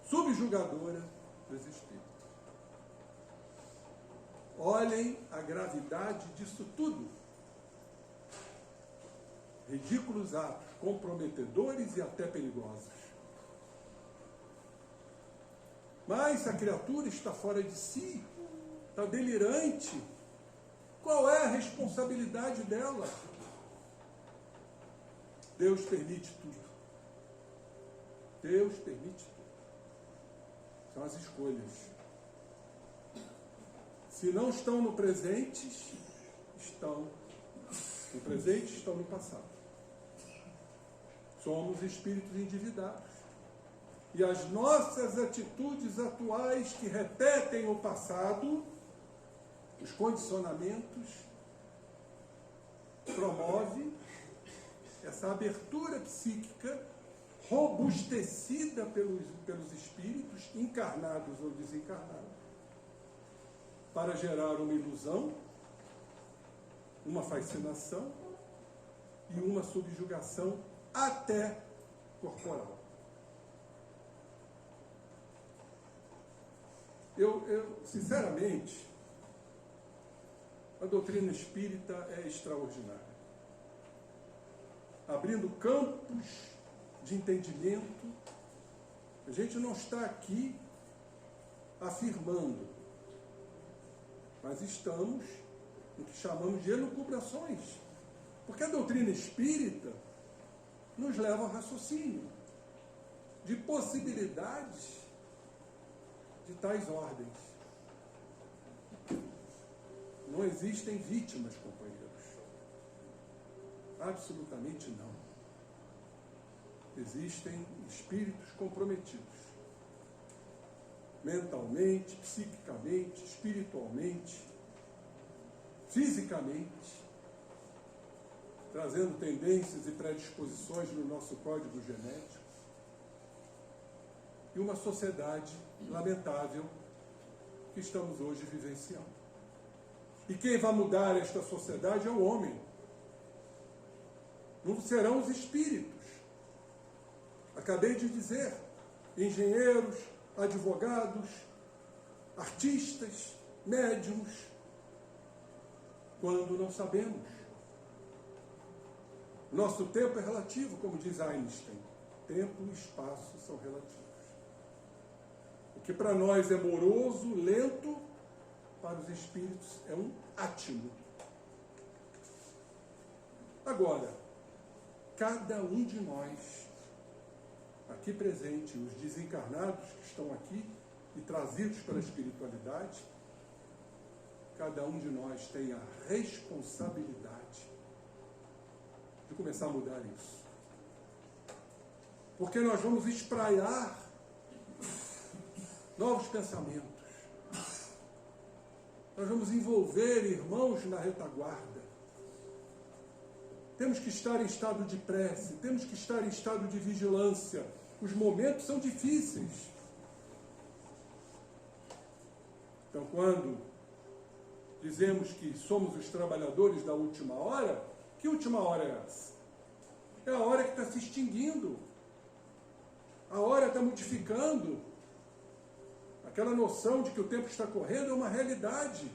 subjugadora dos espíritos. Olhem a gravidade disso tudo. Ridículos atos, comprometedores e até perigosos. Mas se a criatura está fora de si, está delirante, qual é a responsabilidade dela? Deus permite tudo. Deus permite tudo. São as escolhas. Se não estão no presente, estão no presente, estão no passado. Somos espíritos endividados. E as nossas atitudes atuais que repetem o passado, os condicionamentos, promove essa abertura psíquica robustecida pelos espíritos, encarnados ou desencarnados, para gerar uma ilusão, uma fascinação e uma subjugação até corporal. Sinceramente, a doutrina espírita é extraordinária, abrindo campos de entendimento. A gente não está aqui afirmando, mas estamos no que chamamos de elucubrações, porque a doutrina espírita nos leva ao raciocínio de possibilidades de tais ordens. Não existem vítimas, companheiros. Absolutamente não. Existem espíritos comprometidos. Mentalmente, psiquicamente, espiritualmente, fisicamente, trazendo tendências e predisposições no nosso código genético. E uma sociedade lamentável que estamos hoje vivenciando. E quem vai mudar esta sociedade é o homem. Não serão os espíritos. Acabei de dizer, engenheiros, advogados, artistas, médiuns, quando não sabemos. Nosso tempo é relativo, como diz Einstein. Tempo e espaço são relativos. O que para nós é moroso, lento, para os espíritos é um átimo. Agora, cada um de nós, aqui presente, os desencarnados que estão aqui e trazidos pela espiritualidade, cada um de nós tem a responsabilidade de começar a mudar isso. Porque nós vamos espraiar novos pensamentos. Nós vamos envolver irmãos na retaguarda. Temos que estar em estado de prece, temos que estar em estado de vigilância. Os momentos são difíceis. Então, quando dizemos que somos os trabalhadores da última hora, que última hora é essa? É a hora que está se extinguindo. A hora está modificando. Aquela noção de que o tempo está correndo é uma realidade.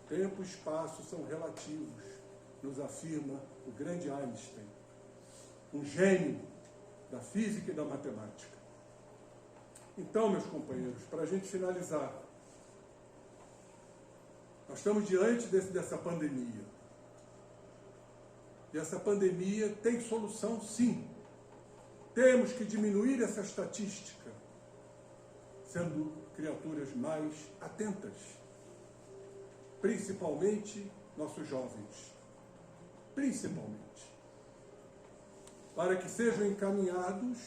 Tempo e espaço são relativos, nos afirma o grande Einstein, um gênio da física e da matemática. Então, meus companheiros, para a gente finalizar, nós estamos diante dessa pandemia. E essa pandemia tem solução, sim. Temos que diminuir essa estatística, sendo criaturas mais atentas, principalmente nossos jovens, principalmente, para que sejam encaminhados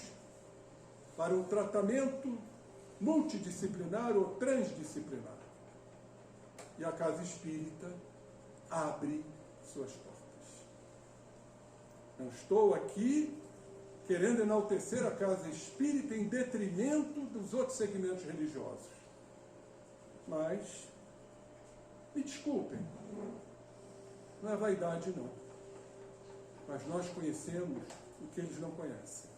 para um tratamento multidisciplinar ou transdisciplinar. E a Casa Espírita abre suas portas. Não estou aqui querendo enaltecer a Casa Espírita em detrimento dos outros segmentos religiosos. Mas, me desculpem, não é vaidade não. Mas nós conhecemos o que eles não conhecem.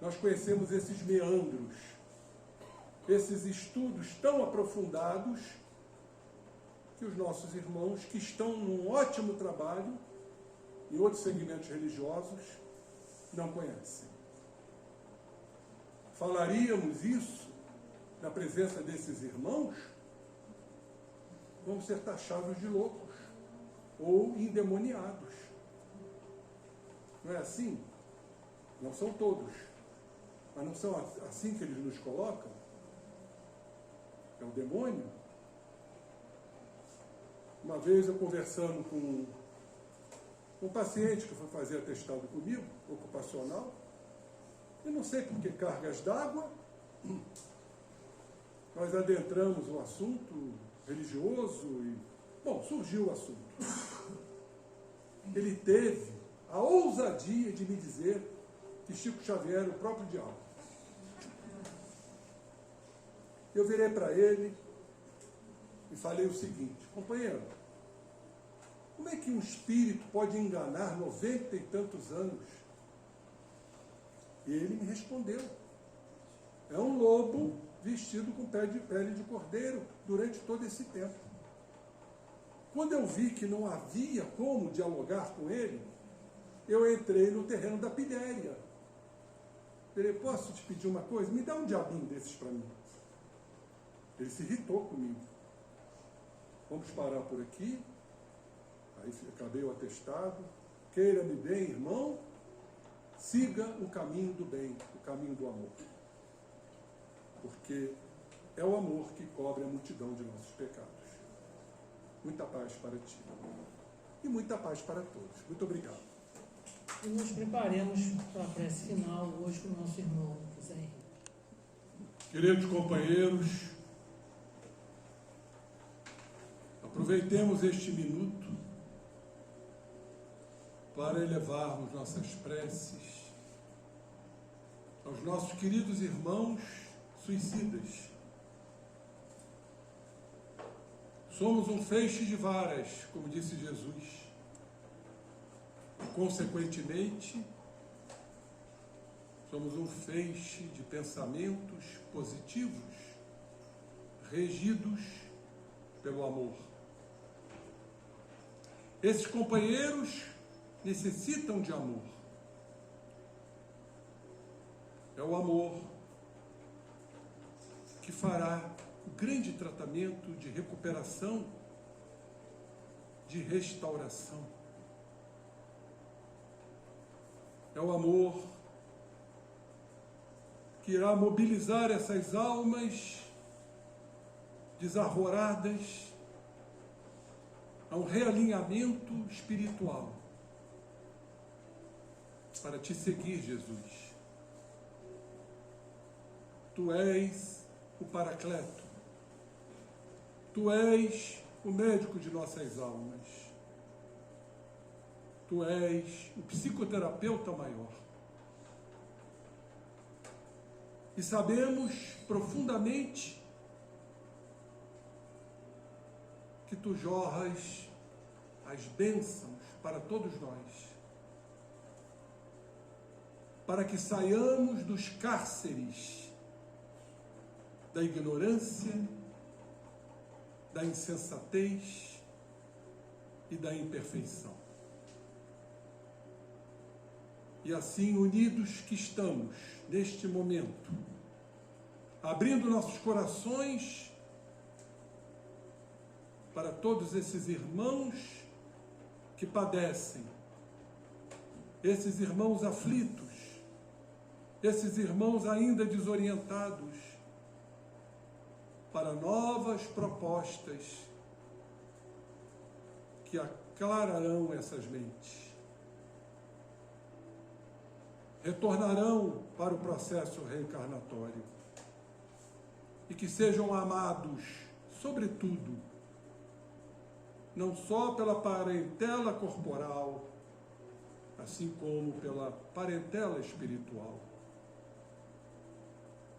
Nós conhecemos esses meandros, esses estudos tão aprofundados que os nossos irmãos, que estão num ótimo trabalho em outros segmentos religiosos, não conhecem. Falaríamos isso na presença desses irmãos, vamos ser taxados de loucos ou endemoniados. Não é assim? Não são todos, mas não são assim que eles nos colocam? É o demônio? Uma vez eu conversando com um paciente que foi fazer atestado comigo, ocupacional, e não sei por que cargas d'água, nós adentramos o assunto religioso e, bom, surgiu o assunto. Ele teve a ousadia de me dizer que Chico Xavier era o próprio diabo. Eu virei para ele e falei o seguinte: companheiro, como é que um espírito pode enganar 90 e tantos anos? E ele me respondeu: é um lobo vestido com pele de cordeiro durante todo esse tempo. Quando eu vi que não havia como dialogar com ele, eu entrei no terreno da pilhéria. Falei: posso te pedir uma coisa? Me dá um diabinho desses para mim. Ele se irritou comigo. Vamos parar por aqui. Aí acabei o atestado. Queira-me bem, irmão. Siga o caminho do bem, o caminho do amor. Porque é o amor que cobre a multidão de nossos pecados. Muita paz para ti. E muita paz para todos. Muito obrigado. E nos preparemos para a prece final hoje com o nosso irmão José Henrique. Queridos companheiros, aproveitemos este minuto para elevarmos nossas preces aos nossos queridos irmãos suicidas. Somos um feixe de varas, como disse Jesus. Consequentemente, somos um feixe de pensamentos positivos, regidos pelo amor. Esses companheiros necessitam de amor. É o amor que fará o grande tratamento de recuperação, de restauração. É o amor que irá mobilizar essas almas desarvoradas a um realinhamento espiritual para te seguir, Jesus. Tu és o Paracleto, Tu és o médico de nossas almas, Tu és o psicoterapeuta maior. E sabemos profundamente que Tu jorras as bênçãos para todos nós, para que saiamos dos cárceres da ignorância, da insensatez e da imperfeição. E assim, unidos que estamos neste momento, abrindo nossos corações para todos esses irmãos que padecem, esses irmãos aflitos, esses irmãos ainda desorientados, para novas propostas que aclararão essas mentes, retornarão para o processo reencarnatório e que sejam amados, sobretudo, não só pela parentela corporal, assim como pela parentela espiritual.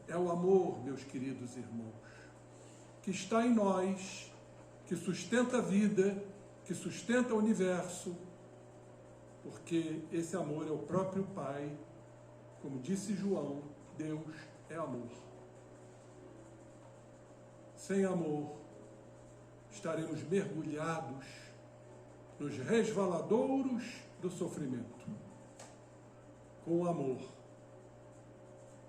É o amor, meus queridos irmãos, que está em nós, que sustenta a vida, que sustenta o universo, porque esse amor é o próprio Pai. Como disse João, Deus é amor. Sem amor, estaremos mergulhados nos resvaladouros do sofrimento. Com o amor,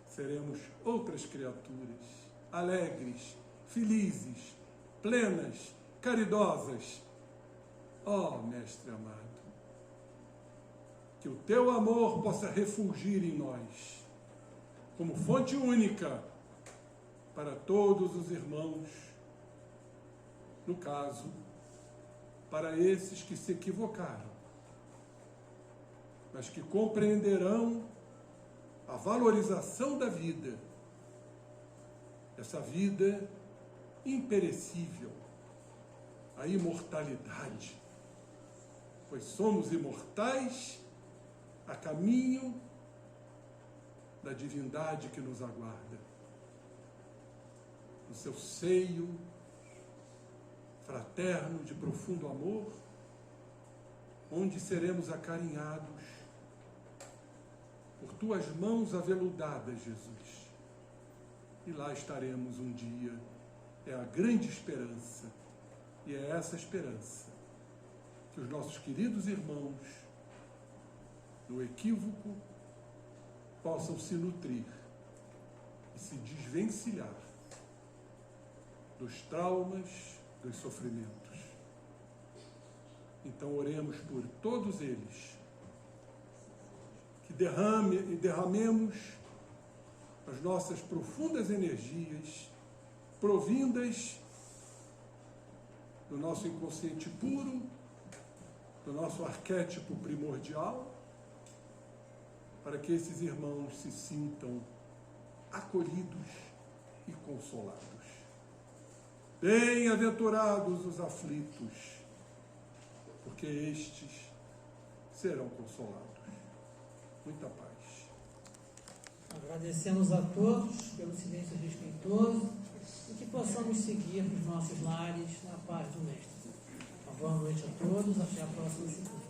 seremos outras criaturas, alegres, felizes, plenas, caridosas. Ó Mestre amado, que o Teu amor possa refulgir em nós, como fonte única para todos os irmãos, no caso, para esses que se equivocaram, mas que compreenderão a valorização da vida, essa vida imperecível, a imortalidade, pois somos imortais a caminho da divindade que nos aguarda, no seu seio fraterno de profundo amor, onde seremos acarinhados por Tuas mãos aveludadas, Jesus. E lá estaremos um dia. É a grande esperança. E é essa esperança que os nossos queridos irmãos, no equívoco, possam se nutrir e se desvencilhar dos traumas, dos sofrimentos. Então oremos por todos eles, que derramemos as nossas profundas energias, provindas do nosso inconsciente puro, do nosso arquétipo primordial, para que esses irmãos se sintam acolhidos e consolados. Bem-aventurados os aflitos, porque estes serão consolados. Muita paz. Agradecemos a todos pelo silêncio respeitoso e que possamos seguir para os nossos lares na paz do Mestre. Uma boa noite a todos, até a próxima segunda.